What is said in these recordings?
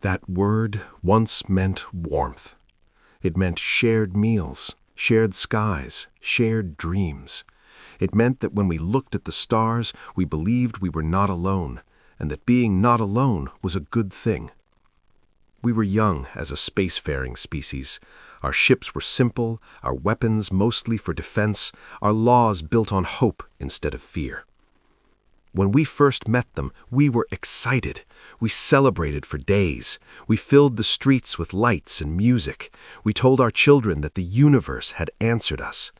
That word once meant warmth. It meant shared meals, shared skies, shared dreams. It meant that when we looked at the stars, we believed we were not alone, and that being not alone was a good thing. We were young as a spacefaring species. Our ships were simple, our weapons mostly for defense, our laws built on hope instead of fear. When we first met them, we were excited. We celebrated for days. We filled the streets with lights and music. We told our children that the universe had answered us.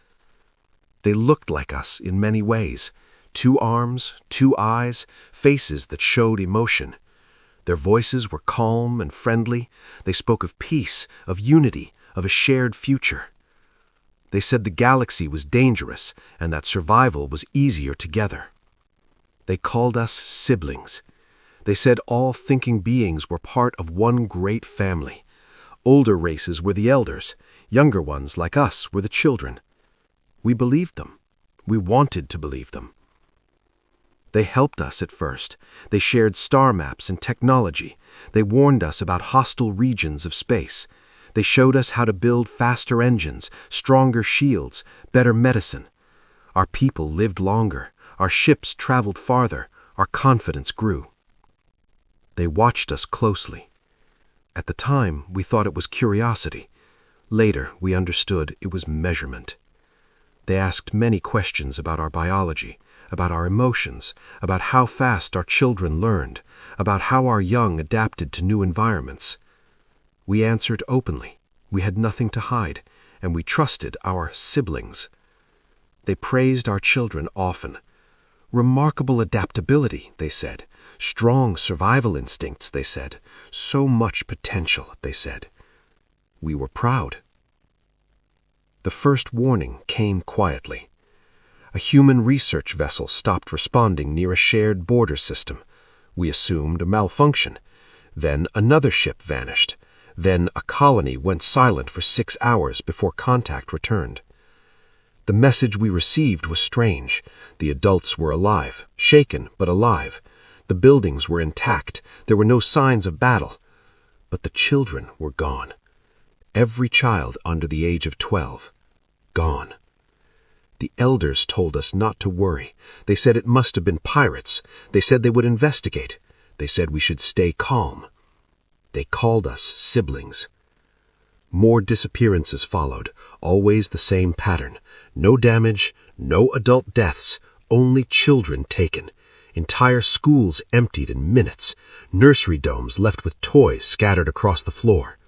They looked like us in many ways. 2 arms, 2 eyes, faces that showed emotion. Their voices were calm and friendly. They spoke of peace, of unity, of a shared future. They said the galaxy was dangerous and that survival was easier together. They called us siblings. They said all thinking beings were part of one great family. Older races were the elders. Younger ones, like us, were the children. We believed them. We wanted to believe them. They helped us at first. They shared star maps and technology. They warned us about hostile regions of space. They showed us how to build faster engines, stronger shields, better medicine. Our people lived longer. Our ships traveled farther. Our confidence grew. They watched us closely. At the time, we thought it was curiosity. Later, we understood it was measurement. They asked many questions about our biology, about our emotions, about how fast our children learned, about how our young adapted to new environments. We answered openly. We had nothing to hide, and we trusted our siblings. They praised our children often. Remarkable adaptability, they said. Strong survival instincts, they said. So much potential, they said. We were proud. The first warning came quietly. A human research vessel stopped responding near a shared border system. We assumed a malfunction. Then another ship vanished. Then a colony went silent for 6 hours before contact returned. The message we received was strange. The adults were alive, shaken but alive. The buildings were intact. There were no signs of battle. But the children were gone. Every child under the age of 12. Gone. The elders told us not to worry. They said it must have been pirates. They said they would investigate. They said we should stay calm. They called us siblings. More disappearances followed, always the same pattern. No damage, no adult deaths, only children taken. Entire schools emptied in minutes. Nursery domes left with toys scattered across the floor.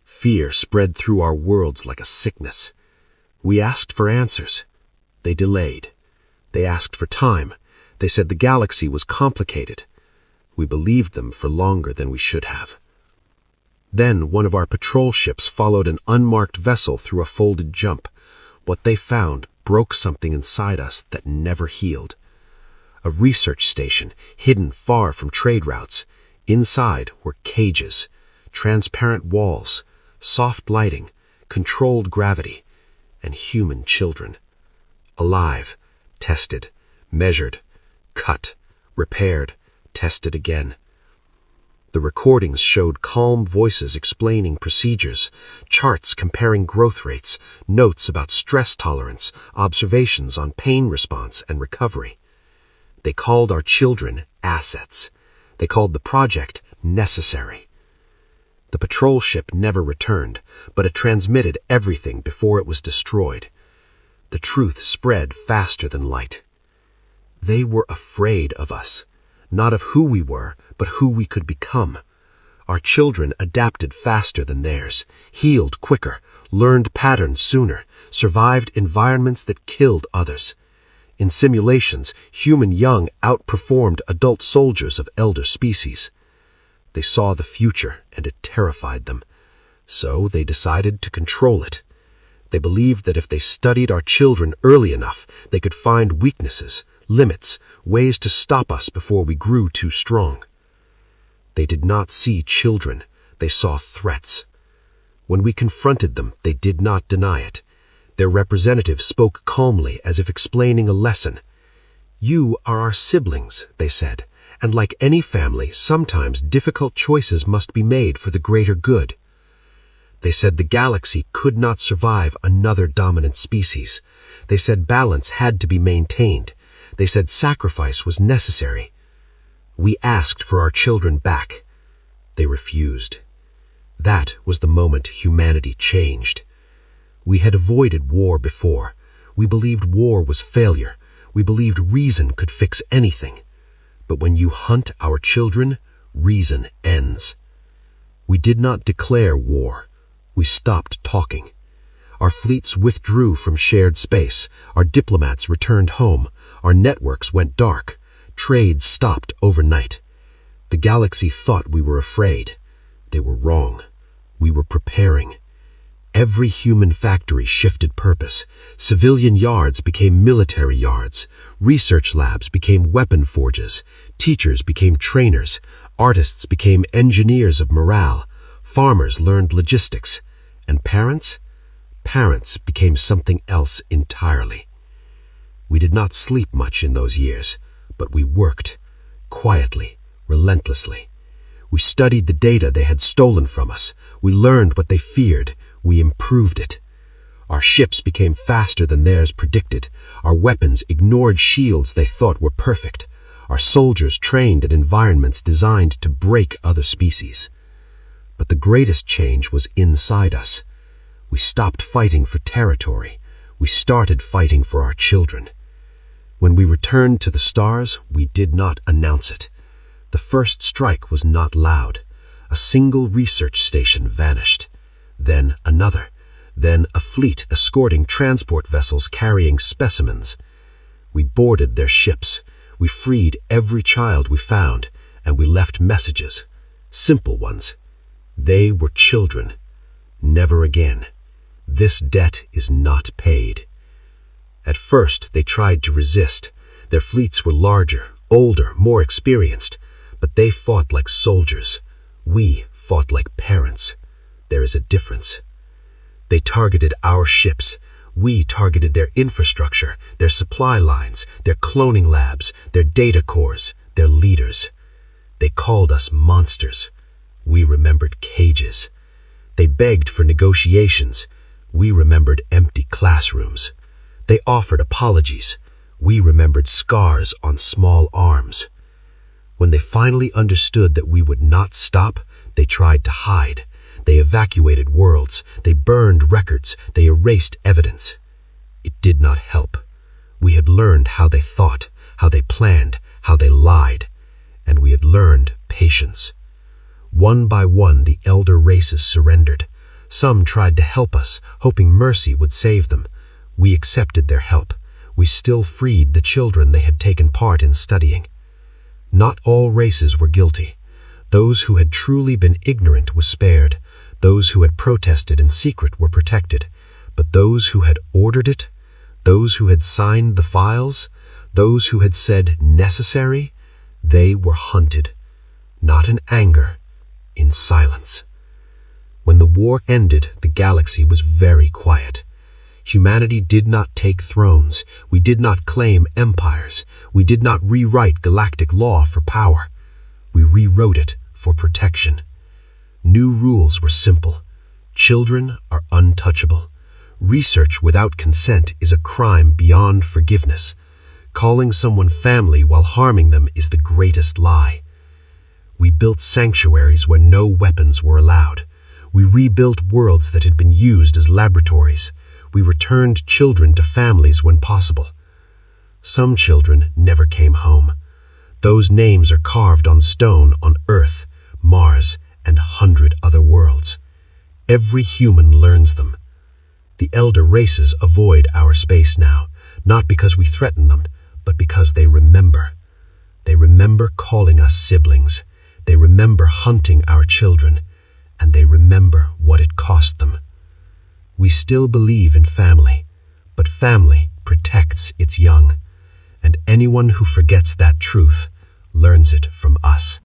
Fear spread through our worlds like a sickness. We asked for answers. They delayed. They asked for time. They said the galaxy was complicated. We believed them for longer than we should have. Then one of our patrol ships followed an unmarked vessel through a folded jump. What they found broke something inside us that never healed. A research station hidden far from trade routes. Inside were cages, transparent walls, soft lighting, controlled gravity, and human children. Alive, tested, measured, cut, repaired, tested again. The recordings showed calm voices explaining procedures, charts comparing growth rates, notes about stress tolerance, observations on pain response and recovery. They called our children assets. They called the project necessary. The patrol ship never returned, but it transmitted everything before it was destroyed. The truth spread faster than light. They were afraid of us, not of who we were, but who we could become. Our children adapted faster than theirs, healed quicker, learned patterns sooner, survived environments that killed others. In simulations, human young outperformed adult soldiers of elder species. They saw the future, and it terrified them. So they decided to control it. They believed that if they studied our children early enough, they could find weaknesses, limits, ways to stop us before we grew too strong. They did not see children. They saw threats. When we confronted them, they did not deny it. Their representative spoke calmly as if explaining a lesson. "You are our siblings," they said, And like any family, sometimes difficult choices must be made for the greater good. They said the galaxy could not survive another dominant species. They said balance had to be maintained. They said sacrifice was necessary. We asked for our children back. They refused. That was the moment humanity changed. We had avoided war before. We believed war was failure. We believed reason could fix anything. But when you hunt our children, reason ends. We did not declare war. We stopped talking. Our fleets withdrew from shared space. Our diplomats returned home. Our networks went dark. Trade stopped overnight. The galaxy thought we were afraid. They were wrong. We were preparing. Every human factory shifted purpose. Civilian yards became military yards. Research labs became weapon forges. Teachers became trainers. Artists became engineers of morale. Farmers learned logistics. And parents? Parents became something else entirely. We did not sleep much in those years, but we worked, quietly, relentlessly. We studied the data they had stolen from us. We learned what they feared. We improved it. Our ships became faster than theirs predicted. Our weapons ignored shields they thought were perfect. Our soldiers trained in environments designed to break other species. But the greatest change was inside us. We stopped fighting for territory. We started fighting for our children. When we returned to the stars, we did not announce it. The first strike was not loud. A single research station vanished. Then another. Then a fleet escorting transport vessels carrying specimens. We boarded their ships. We freed every child we found, and we left messages. Simple ones. They were children. Never again. This debt is not paid. At first, they tried to resist. Their fleets were larger, older, more experienced, but they fought like soldiers. We fought like parents. There is a difference. They targeted our ships. We targeted their infrastructure, their supply lines, their cloning labs, their data cores, their leaders. They called us monsters. We remembered cages. They begged for negotiations. We remembered empty classrooms. They offered apologies. We remembered scars on small arms. When they finally understood that we would not stop, they tried to hide. They evacuated worlds. They burned records. They erased evidence. It did not help. We had learned how they thought, how they planned, how they lied. And we had learned patience. One by one, the elder races surrendered. Some tried to help us, hoping mercy would save them. We accepted their help. We still freed the children they had taken part in studying. Not all races were guilty. Those who had truly been ignorant were spared. Those who had protested in secret were protected. But those who had ordered it, those who had signed the files, those who had said necessary, they were hunted. Not in anger, in silence. When the war ended, the galaxy was very quiet. Humanity did not take thrones. We did not claim empires. We did not rewrite galactic law for power. We rewrote it for protection. New rules were simple. Children are untouchable. Research without consent is a crime beyond forgiveness. Calling someone family while harming them is the greatest lie. We built sanctuaries where no weapons were allowed. We rebuilt worlds that had been used as laboratories. We returned children to families when possible. Some children never came home. Those names are carved on stone on Earth, Mars, and 100 other worlds. Every human learns them. The elder races avoid our space now, not because we threaten them, but because they remember. They remember calling us siblings. They remember hunting our children, and they remember what it cost them. We still believe in family, but family protects its young, and anyone who forgets that truth learns it from us.